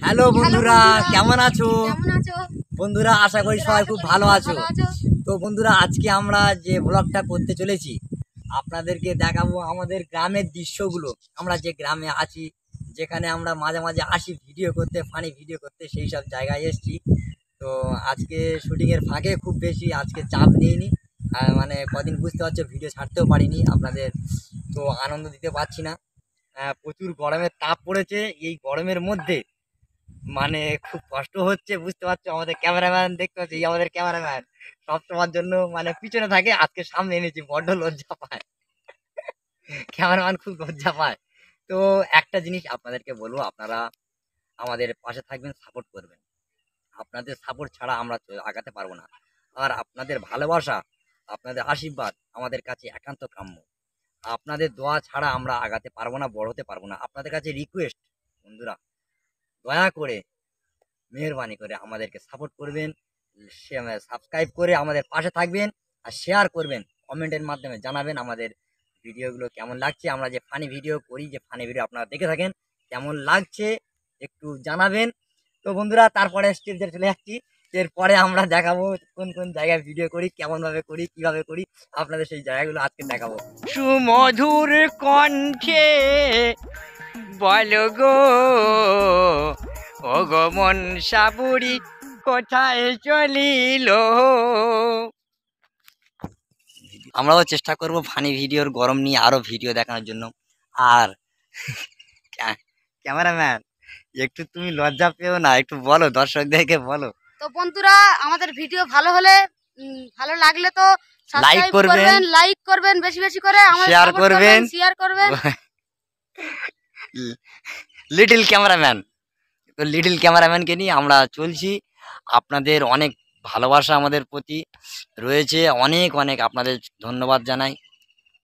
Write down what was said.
Hello বন্ধুরা, কেমন আছো? বন্ধুরা আশা করি সবাই খুব ভালো আছো। তো বন্ধুরা, আজকে আমরা যে ব্লগটা করতে চলেছি আপনাদেরকে দেখাবো আমাদের গ্রামের দৃশ্যগুলো। আমরা যে গ্রামে আছি, যেখানে আমরা মাঝে মাঝে আসি ভিডিও করতে, ফানি ভিডিও করতে, সেই সব জায়গায় এসেছি। তো আজকে শুটিংয়ের ফাঁকে খুব বেশি আজকে চাপ নিইনি, মানে কদিন বুঝতে পারছো ভিডিও ছাড়তেও পারিনি আপনাদের, তো আনন্দ দিতে পারছি না। প্রচুর গরমের তাপ পড়েছে, এই গরমের মধ্যে মানে খুব কষ্ট হচ্ছে, বুঝতে পারছো। আমাদের ক্যামেরাম্যান দেখতে পাচ্ছি, এই আমাদের ক্যামেরাম্যান সব তোমার জন্য মানে পিছনে থাকে, আজকে সামনে এনেছি, বড্ড লজ্জা পায় ক্যামেরাম্যান, খুব লজ্জা পায়। তো একটা জিনিস আপনাদেরকে বলবো, আপনারা আমাদের পাশে থাকবেন, সাপোর্ট করবেন। আপনাদের সাপোর্ট ছাড়া আমরা আগাতে পারবো না। আর আপনাদের ভালোবাসা, আপনাদের আশীর্বাদ আমাদের কাছে একান্ত কাম্য। আপনাদের দোয়া ছাড়া আমরা আগাতে পারবো না, বড় হতে পারবো না। আপনাদের কাছে রিকোয়েস্ট বন্ধুরা, দয়া করে মেহরবানি করে আমাদেরকে সাপোর্ট করবেন, সাবস্ক্রাইব করে আমাদের পাশে থাকবেন, আর শেয়ার করবেন, কমেন্টের মাধ্যমে জানাবেন আমাদের ভিডিওগুলো কেমন লাগছে। আমরা যে ফানি ভিডিও করি, যে ফানি ভিডিও আপনারা দেখে থাকেন, কেমন লাগছে একটু জানাবেন। তো বন্ধুরা, তারপরে স্টেপে চলে যাচ্ছি। এরপরে আমরা দেখাবো কোন কোন জায়গায় ভিডিও করি, কেমনভাবে করি, কিভাবে করি, আপনাদের সেই জায়গাগুলো আজকে দেখাবো। সুমধুর কণ্ঠে বলো গো, ও গো মন সাবুরি কোথায় চলিল। আমরাও চেষ্টা করব ফানি ভিডিওর গরম নিয়ে আরো ভিডিও দেখানোর জন্য। আর ক্যামেরাম্যান, একটু তুমি লজ্জা পেও না, একটু বলো দর্শকদেরকে বলো। তো বন্ধুরা, আমাদের ভিডিও ভালো হলে ভালো লাগলে তো লাইক করবেন, লাইক করবেন বেশি বেশি করে, শেয়ার করবেন, শেয়ার করবেন। লিটল ক্যামেরাম্যান, তো লিটল ক্যামেরাম্যানকে নিয়ে আমরা চলছি। আপনাদের অনেক ভালোবাসা আমাদের প্রতি রয়েছে, অনেক অনেক আপনাদের ধন্যবাদ জানাই।